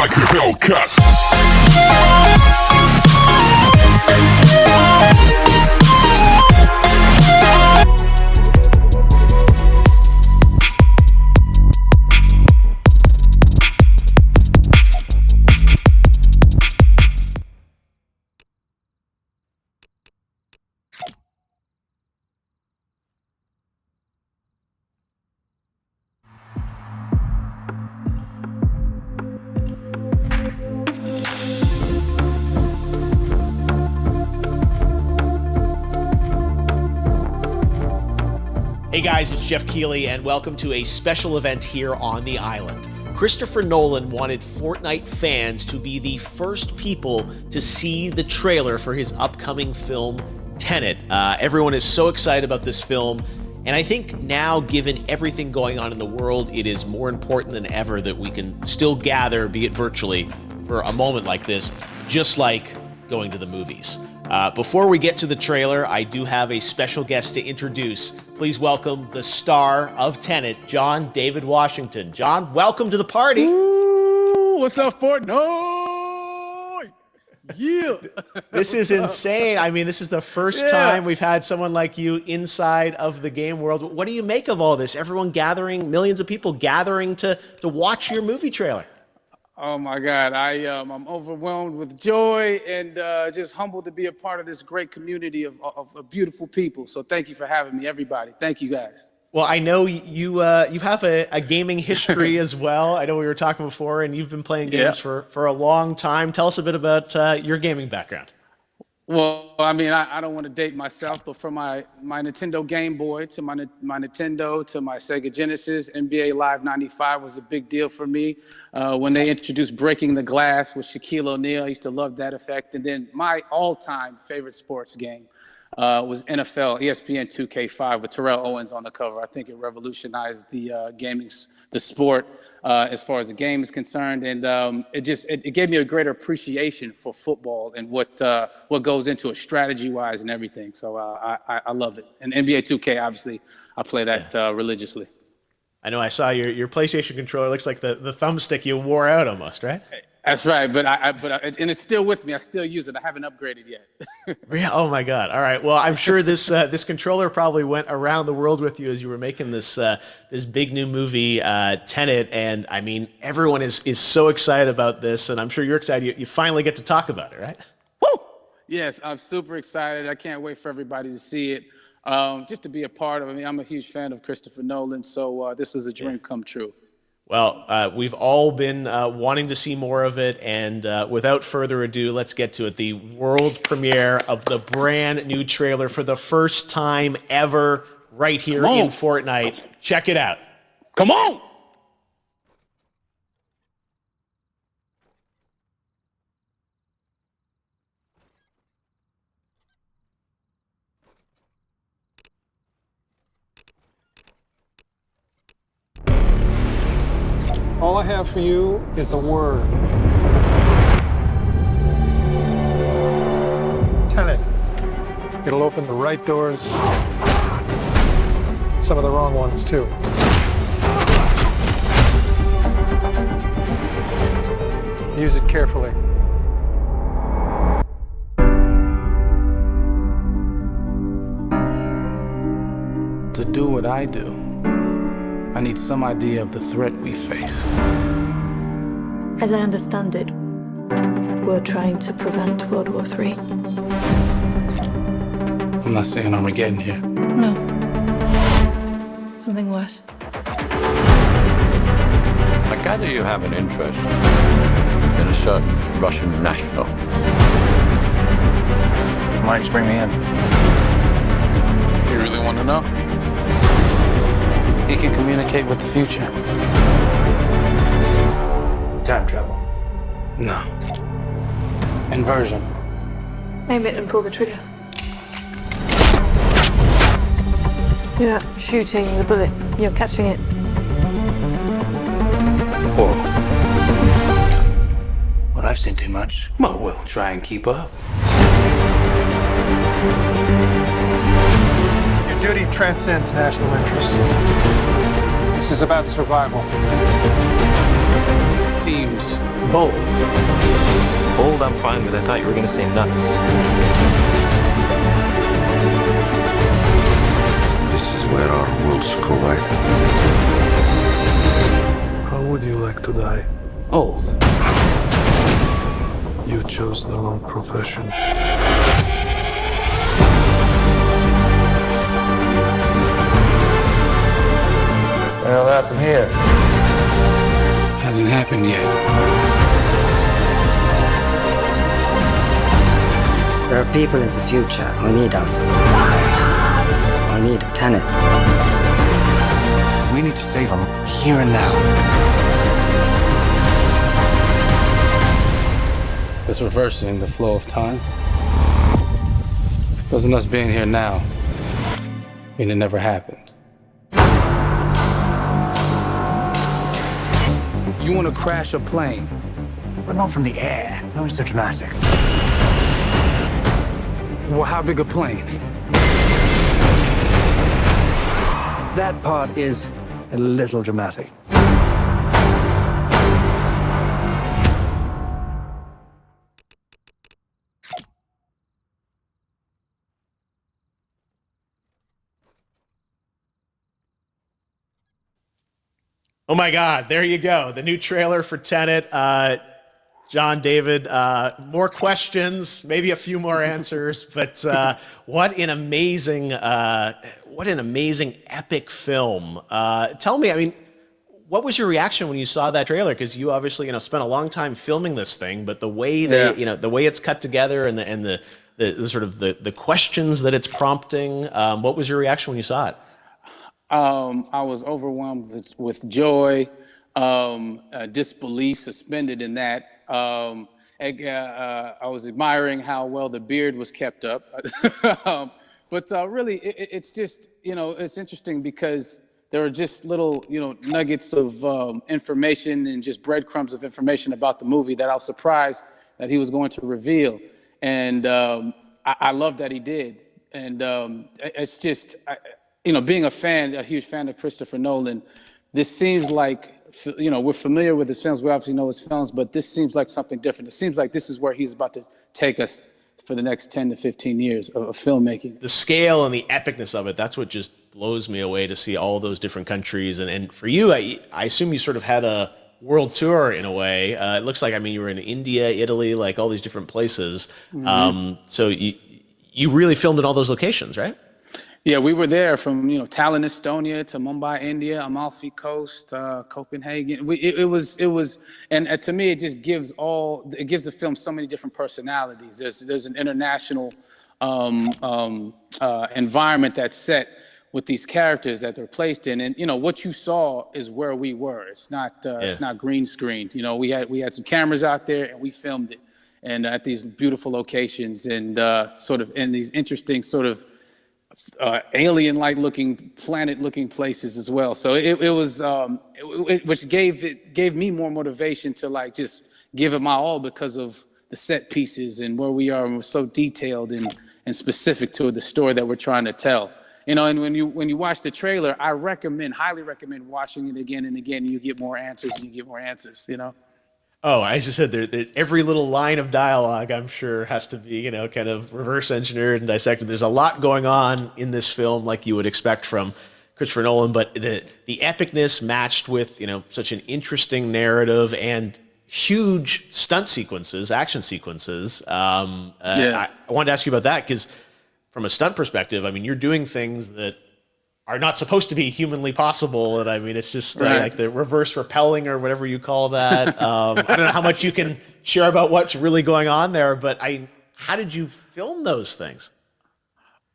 like a Hellcat. Hey guys, it's Jeff Keighley, and welcome to a special event here on the island. Christopher Nolan wanted Fortnite fans to be the first people to see the trailer for his upcoming film, TENET. Everyone is so excited about this film, and I think now, given everything going on in the world, it is more important than ever that we can still gather, be it virtually, for a moment like this, just like going to the movies. Before we get to the trailer, I do have a special guest to introduce. Please welcome the star of TENET, John David Washington. John, welcome to the party. Ooh, what's up, Fortnite? Yeah. This is insane. I mean, this is the first time we've had someone like you inside of the game world. What do you make of all this? Everyone gathering, millions of people gathering to watch your movie trailer. Oh my God, I'm overwhelmed with joy and just humbled to be a part of this great community of beautiful people. So thank you for having me, everybody. Thank you, guys. Well, I know you have a gaming history as well. I know we were talking before, and you've been playing games for a long time. Tell us a bit about your gaming background. Well, I mean, I don't want to date myself, but from my Nintendo Game Boy to my Nintendo to my Sega Genesis, NBA Live 95 was a big deal for me. When they introduced Breaking the Glass with Shaquille O'Neal, I used to love that effect. And then my all-time favorite sports game was NFL ESPN 2K5 with Terrell Owens on the cover. I think it revolutionized the sport as far as the game is concerned, and it gave me a greater appreciation for football and what goes into it strategy-wise and everything. So I love it. And NBA 2K, obviously, I play that religiously. I know I saw your PlayStation controller. Looks like the thumbstick you wore out almost, right? That's right, but and it's still with me. I still use it. I haven't upgraded yet. Yeah. Oh my God. All right. Well, I'm sure this controller probably went around the world with you as you were making this big new movie, TENET. And I mean, everyone is so excited about this, and I'm sure you're excited. You finally get to talk about it, right? Woo! Yes, I'm super excited. I can't wait for everybody to see it. Just to be a part of it. I mean, I'm a huge fan of Christopher Nolan, so this is a dream come true. Well, we've all been wanting to see more of it, and without further ado, let's get to it. The world premiere of the brand new trailer for the first time ever right here in Fortnite. Check it out. Come on! All I have for you is a word. TENET. It'll open the right doors, some of the wrong ones too. Use it carefully. To do what I do, I need some idea of the threat we face. As I understand it, we're trying to prevent World War III. I'm not saying Armageddon here. No. Something worse. I gather you have an interest in a certain Russian national. Mike's bring me in. You really want to know? He can communicate with the future. Time travel. No. Inversion. Aim it and pull the trigger. You're not shooting the bullet, you're catching it. Whoa. Well, I've seen too much. Well, we'll try and keep up. Your duty transcends national interests. This is about survival. It seems Bold. Bold, I'm fine with. I thought you were gonna say nuts. This is where our worlds collide. How would you like to die? Old. You chose the wrong profession. Well, happened here. Hasn't happened yet. There are people in the future who need us. I need TENET. We need to save them here and now. This reversing the flow of time. Doesn't us being here now mean it never happened? You want to crash a plane? But not from the air. No, it's so dramatic. Well, how big a plane? That part is a little dramatic. Oh my God, there you go. The new trailer for Tenet. John, David, more questions, maybe a few more answers, but what an amazing epic film. Tell me, I mean, what was your reaction when you saw that trailer? Because you obviously, spent a long time filming this thing, but the way that, the way it's cut together and the sort of the questions that it's prompting, what was your reaction when you saw it? I was overwhelmed with joy, disbelief suspended in that. I was admiring how well the beard was kept up. But really, it's just, it's interesting because there are just little, nuggets of information and just breadcrumbs of information about the movie that I was surprised that he was going to reveal. And I love that he did. And it's just... being a huge fan of Christopher Nolan, this seems like, we're familiar with his films. We obviously know his films, but this seems like something different. It seems like this is where he's about to take us for the next 10 to 15 years of filmmaking. The scale and the epicness of it, that's what just blows me away to see all those different countries. And for you, I assume you sort of had a world tour in a way. It looks like, you were in India, Italy, like all these different places. Mm-hmm. So you really filmed in all those locations, right? Yeah, we were there from Tallinn, Estonia, to Mumbai, India, Amalfi Coast, Copenhagen. It was, and to me, it just gives the film so many different personalities. There's an international environment that's set with these characters that they're placed in, and what you saw is where we were. It's not green screened. We had some cameras out there and we filmed it, and at these beautiful locations and sort of in these interesting sort of alien-like looking, planet-looking places as well. So it was, which gave me more motivation to just give it my all because of the set pieces and where we are, and we're so detailed and specific to the story that we're trying to tell. And when you watch the trailer, I highly recommend watching it again and again. You get more answers and you get more answers. Oh, I just said every little line of dialogue, I'm sure, has to be, kind of reverse engineered and dissected. There's a lot going on in this film, like you would expect from Christopher Nolan, but the epicness matched with, such an interesting narrative and huge stunt sequences, action sequences. I wanted to ask you about that because from a stunt perspective, you're doing things that are not supposed to be humanly possible. And it's just like the reverse rappelling or whatever you call that. I don't know how much you can share about what's really going on there, but how did you film those things?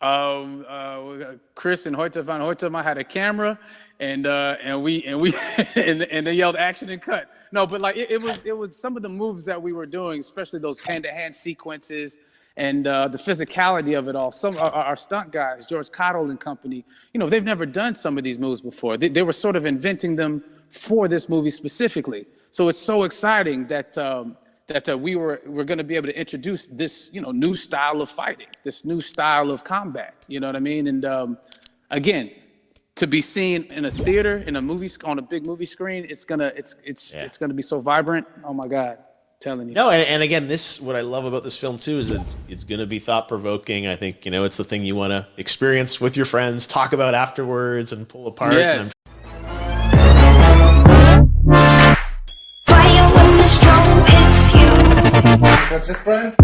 Chris and Hoyte van Hoytema had a camera and they yelled action and cut. No, but it was some of the moves that we were doing, especially those hand-to-hand sequences, and the physicality of it all. Some our stunt guys, George Cottle and company, they've never done some of these moves before. They were sort of inventing them for this movie specifically. So it's so exciting that we're going to be able to introduce this new style of fighting, this new style of combat. You know what I mean? And again, to be seen in a theater, in a movie, on a big movie screen, it's gonna be so vibrant. Oh my God. telling you. No, and again, what I love about this film too is that it's going to be thought provoking. I think it's the thing you want to experience with your friends, talk about afterwards, and pull apart. Yes. Fire when the storm hits you. That's it, Brian?